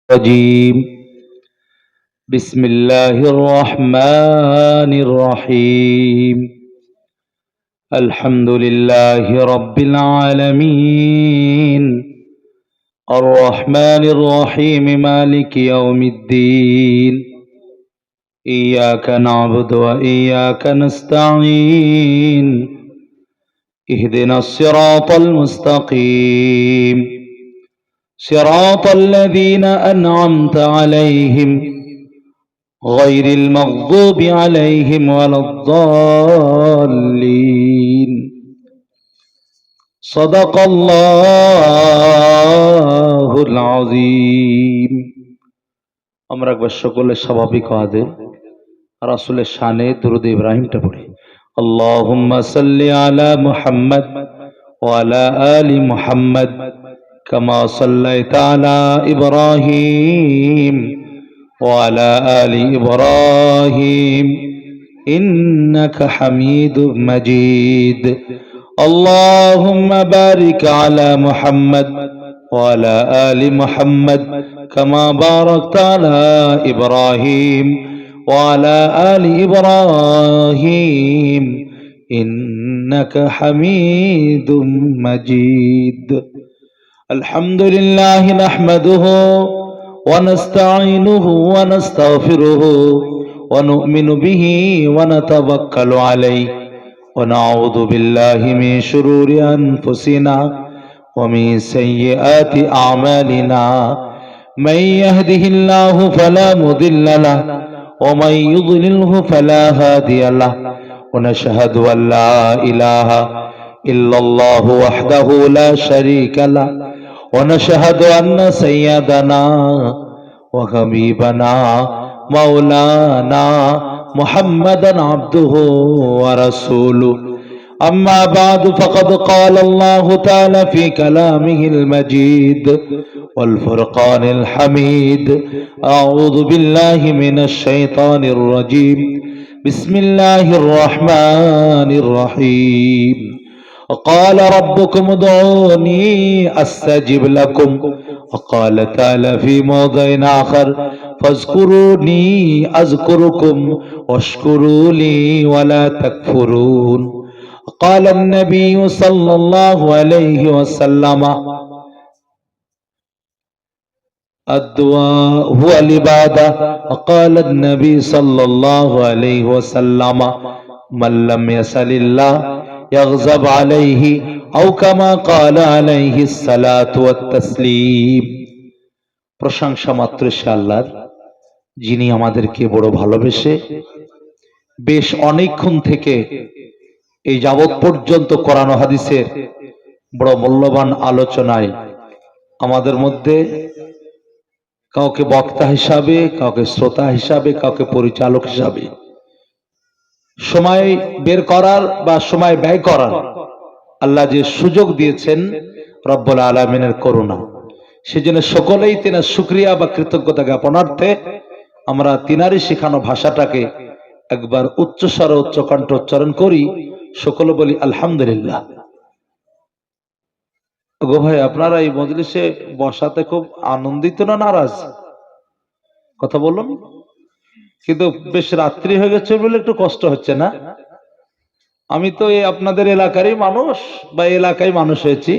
الرجيم بسم الله الرحمن الرحيم الحمد لله رب العالمين الرحمن الرحيم مالك يوم الدين إياك نعبد وإياك نستعين اهدنا الصراط المستقيم صراط الذين أنعمت عليهم غير المغضوب عليهم ولا الضالين صدق الله العظيم আমরা একবার সকলের স্বাভাবিক আওয়াজে রাসূলের শানে দুরূদ ইব্রাহিমটা পড়ি আল্লাহুম্মা সাল্লি আলা মুহাম্মদ ওয়া আলা আলি মুহাম্মদ كما صليت على إبراهيم وعلى آل إبراهيم إنك حميد مجيد اللهم بارك على محمد وعلى آل محمد كما باركت على إبراهيم وعلى آل إبراهيم إنك حميد مجيد الحمد لله نحمده ونستعينه ونستغفره ونؤمن به ونتوكل عليه ونعوذ بالله من شرور أنفسنا ومن سيئات أعمالنا من يهده الله فلا مضل له ومن يضلله فلا هادي له ونشهد أن لا إله إلا الله وحده لا شريك له ونشهد أن سيدنا وحبيبنا مولانا محمدا عبده ورسوله أما بعد فقد قال الله تعالى في كلامه المجيد والفرقان الحميد أعوذ بالله من الشيطان الرجيم بسم الله الرحمن الرحيم وقال ربكم ادعوني أستجب لكم وقال تعالى في موضع آخر فاذكروني أذكركم واشكروا لي ولا تكفرون قال النبي صلى الله عليه وسلم الدعاء هو العبادة وقال النبي صلى الله عليه وسلم من لم يسل الله يغضب عليه أو كما قال عليه الصلاة والتسليم প্রশংসা মাত্র সে আল্লাহর যিনি আমাদেরকে বড় ভালোবেসে বেশ অনেকক্ষণ থেকে এই যাবৎ পর্যন্ত কোরআন ও হাদিসের বড় মূল্যবান আলোচনায় আমাদের মধ্যে কাউকে বক্তা হিসাবে, কাউকে শ্রোতা হিসাবে, কাউকে পরিচালক হিসাবে সময় বের করার বা সময় ব্যয় করার আল্লাহ যে সুযোগ দিয়েছেন রব্বুল আলামিনের করুণা, সেজন্য সকলেই তিনার শুকরিয়া বা কৃতজ্ঞতা জ্ঞাপনার্থে আমরা তিনারই শেখানো ভাষাটাকে একবার উচ্চস্বরে উচ্চকণ্ঠ উচ্চারণ করি, সকলে বলি আলহামদুলিল্লাহ। গো ভাই, আপনারা এই মজলিসে বসাতে খুব আনন্দিত না নারাজ? কথা বলুন। কিন্তু বেশ রাত্রি হয়ে গেছে বলে একটু কষ্ট হচ্ছে না? আমি তো এই আপনাদের এলাকারই মানুষ বা এলাকায় মানুষ হয়েছি।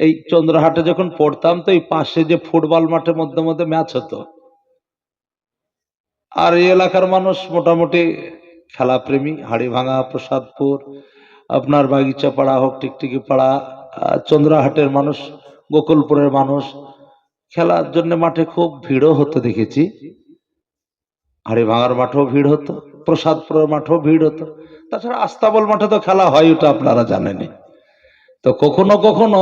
এই চন্দ্রহাটে যখন পড়তাম তো এই পাশে যে ফুটবল মাঠে মধ্যে মধ্যে ম্যাচ হতো, আর এই এলাকার মানুষ মোটামুটি খেলাপ্রেমী। হাড়িভাঙা, প্রসাদপুর, আপনার বাগিচা পাড়া হোক, টিকটিকি পাড়া, চন্দ্রহাটের মানুষ, গোকুলপুরের মানুষ খেলার জন্য মাঠে খুব ভিড়ও হতো দেখেছি। হাড়িভাঙার মাঠেও ভিড় হতো, প্রসাদপুরের মাঠেও ভিড় হতো, তাছাড়া আস্তাবল মাঠে তো খেলা হয়, ওটা আপনারা জানেন। তো কখনো কখনো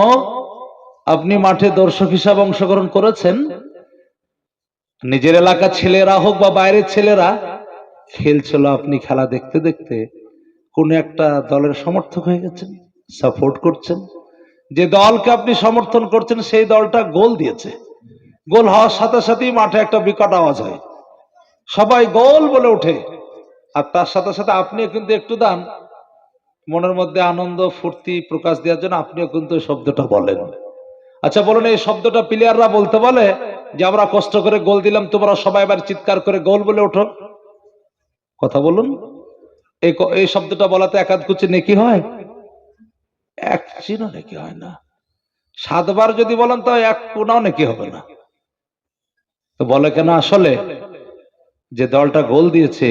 আপনি মাঠে দর্শক হিসাবে অংশগ্রহণ করেছেন, নিজের এলাকার ছেলেরা হোক বা বাইরের ছেলেরা খেলছিল, আপনি খেলা দেখতে দেখতে কোন একটা দলের সমর্থক হয়ে গেছেন, সাপোর্ট করছেন। যে দলকে আপনি সমর্থন করছেন সেই দলটা গোল দিয়েছে, গোল হওয়ার সাথে সাথেই মাঠে একটা বিকট আওয়াজ হয়, সবাই গোল বলে ওঠে, আর তার সাথে সাথে আপনিও কিন্তু একটু দান মনের মধ্যে আনন্দ ফুর্তি প্রকাশ দেওয়ার জন্য, আপনিও কিন্তু শব্দটা বলেন। আচ্ছা বলুন, এই শব্দটা প্লেয়াররা বলতে বলে যে আমরা কষ্ট করে গোল দিলাম, তোমরা সবাই এবার চিৎকার করে গোল বলে ওঠো? কথা বলুন, এই শব্দটা বলাতে একাধ কুচি নেকি হয়? এক চিনো নেকি হয় না। 7 বার যদি বলেন তো এক কোনাও নেকি হবে না। তো বলে কেন? আসলে যে দলটা গোল দিয়েছে,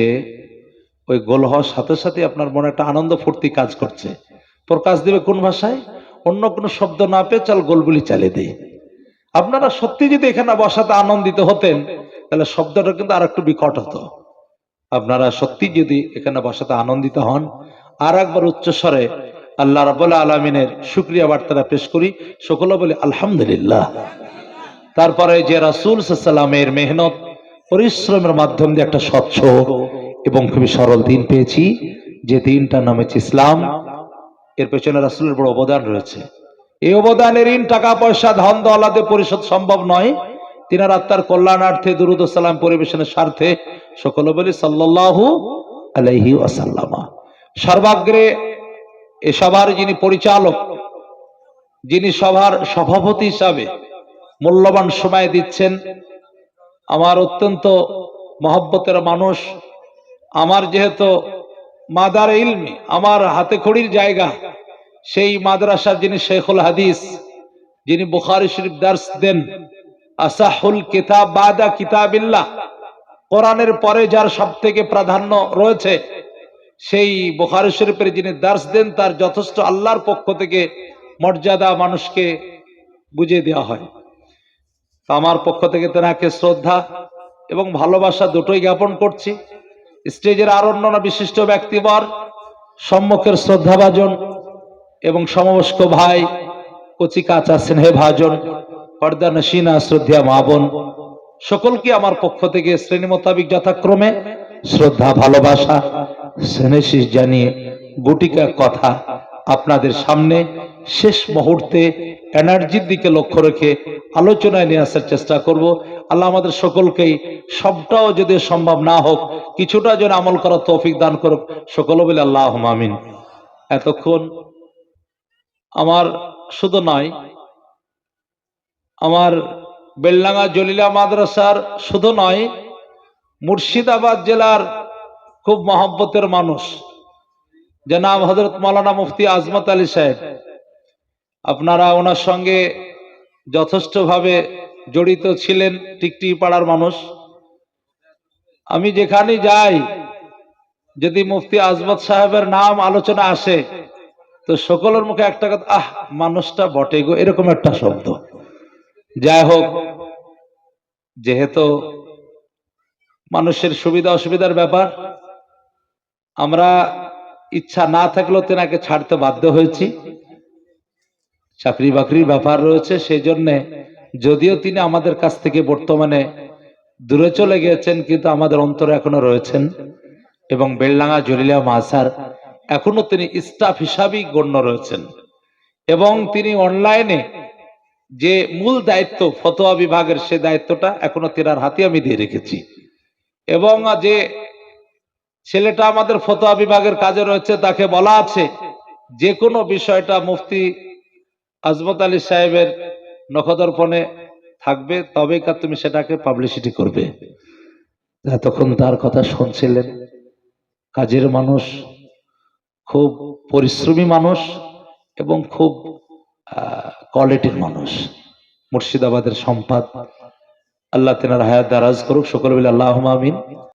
ওই গোল হওয়ার সাথে সাথে আপনার মনে একটা আনন্দ ফুর্তি কাজ করছে। প্রকাশ দিবে কোন ভাষায়? অন্য কোনো শব্দ না পেয়ে চল গোলগুলি চালিয়ে দেয়। আপনারা সত্যি যদি এখানে বসাতে আনন্দিত হতেন, তাহলে শব্দটা কিন্তু আর একটু বিকট হতো। আপনারা সত্যি যদি এখানে বসাতে আনন্দিত হন, আর একবার উচ্চ স্বরে আল্লাহ রাব্বুল আলামিনের শুকরিয়া বার্তাটা পেশ করি, সকলে বলি আলহামদুলিল্লাহ। তারপরে যে রাসূল সাল্লাল্লাহু আলাইহি ওয়াসাল্লামের মেহনত পরিশ্রমের মাধ্যম দিয়ে একটা স্বচ্ছ এবং খুবই সরল দিন পেয়েছি, যে দিনটার নাম হচ্ছে ইসলাম। এর পেছনে রাসূলের বড় অবদান রয়েছে। এই অবদানের ঋণ টাকা পয়সা ধন দৌলতে পরিশোধ সম্ভব নয়। তিনার আত্মার কল্যাণার্থে দুরূদ ও সালাম পরিবেশনের স্বার্থে সকলে বলি সাল্লাল্লাহু আলাইহি ওয়াসাল্লাম। সর্বাগ্রে এ সভার যিনি পরিচালক, যিনি সভার সভাপতি হিসাবে মূল্যবান সময় দিচ্ছেন, আমার অত্যন্ত মহব্বতের মানুষ, আমার যেহেতু মাদার ইলমি, আমার হাতে খড়ির জায়গা, সেই মাদ্রাসার যিনি শেখুল হাদিস, যিনি বুখারী শরীফ দার্স দেন, আসাহুল কিতাব বাদা কিতাবিল্লাহ, কোরআনের পরে যার সবথেকে প্রাধান্য রয়েছে, সেই বুখারী শরীফের যিনি দার্স দেন, তার যথেষ্ট আল্লাহর পক্ষ থেকে মর্যাদা মানুষকে বুঝিয়ে দেওয়া হয়। আমার পক্ষ থেকে তেনাকে শ্রদ্ধা এবং ভালোবাসা দুটোই জ্ঞাপন করছি। স্টেজের আর অন্যান্য বিশিষ্ট ব্যক্তিবর, সম্মুখের শ্রদ্ধাভাজন এবং সমবয়স্ক ভাই, কচি কাঁচা স্নেহে ভাজন, পর্দা নশিনা শ্রদ্ধা মা বোন, সকলকে আমার পক্ষ থেকে শ্রেণী মোতাবিক যথাক্রমে শ্রদ্ধা ভালোবাসা স্নেহশীষ জানিয়ে গুটিকা কথা আপনাদের সামনে শেষ মুহূর্তে এনার্জির দিকে লক্ষ্য রেখে আলোচনায় নিয়ে আসার চেষ্টা করব। আল্লাহ আমাদের সকলকেই, সবটাও যদি সম্ভব না হোক, কিছুটা যেন আমল করার তৌফিক দান করুক, সকলে বলে আল্লাহুম্মা আমিন। এতক্ষণ আমার শুধু নয়, আমার বেলডাঙ্গা জলিলা মাদ্রাসার শুধু নয়, মুর্শিদাবাদ জেলার খুব মহব্বতের মানুষ জনাব হযরত মাওলানা মুফতি আজমত আলী সাহেব, আপনারা ওনার সঙ্গে যথেষ্টভাবে জড়িত ছিলেন, টিকটিকি পাড়ার মানুষ। আমি যেখানে যাই, যদি মুফতি আজমত সাহেবের নাম আলোচনা আসে, তো সকলের মুখে একটা কথা, আহ মানুষটা বটে গো, এরকম একটা শব্দ। যাই হোক, যেহেতু মানুষের সুবিধা অসুবিধার ব্যাপার, আমরা ইচ্ছা না থাকলেও তেনাকে ছাড়তে বাধ্য হয়েছি। চাকরি বাকরির ব্যাপার রয়েছে, সেই জন্য যদিও তিনি আমাদের কাছ থেকে বর্তমানে দূরে চলে গিয়েছেন, কিন্তু আমাদের অন্তরে এখনো রয়েছেন এবং বেলডাঙ্গা জলিলা মাদ্রাসার এখনো তিনি স্টাফ হিসাবেই গণ্য রয়েছেন। এবং তিনি অনলাইনে যে মূল দায়িত্ব ফতোয়া বিভাগের, সে দায়িত্বটা এখনো তেনার হাতে আমি দিয়ে রেখেছি। এবং যে ছেলেটা আমাদের ফতোয়া বিভাগের কাজে রয়েছে, তাকে বলা আছে যে কোনো বিষয়টা মুফতি আজমত আলী সাহেবের নখদর্পণে থাকবে, তবেই তুমি সেটাকে পাবলিসিটি করবে। এতক্ষণ তার কথা শুনছিলেন, কাজের মানুষ, খুব পরিশ্রমী মানুষ এবং খুব কোয়ালিটির মানুষ, মুর্শিদাবাদের সম্পদ। আল্লাহ তেনার হায়াত দারাজ করুক, সকলে বলে আল্লাহুম্মা আমিন।